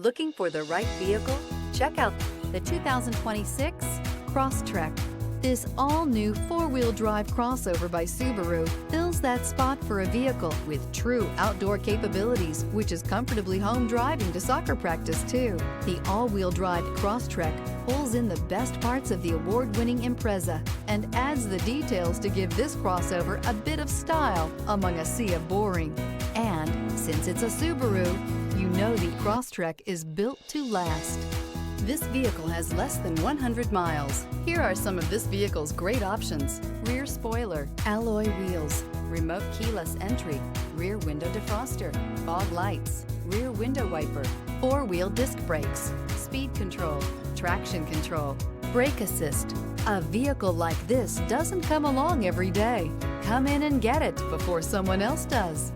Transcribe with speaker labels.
Speaker 1: Looking for the right vehicle? Check out the 2026 Crosstrek. This all-new four-wheel drive crossover by Subaru fills that spot for a vehicle with true outdoor capabilities, which is comfortably home driving to soccer practice too. The all-wheel drive Crosstrek pulls in the best parts of the award-winning Impreza and adds the details to give this crossover a bit of style among a sea of boring. And since it's a Subaru, you know the Crosstrek is built to last. This vehicle has less than 100 miles. Here are some of this vehicle's great options: rear spoiler, alloy wheels, remote keyless entry, rear window defroster, fog lights, rear window wiper, four-wheel disc brakes, speed control, traction control, brake assist. A vehicle like this doesn't come along every day. Come in and get it before someone else does.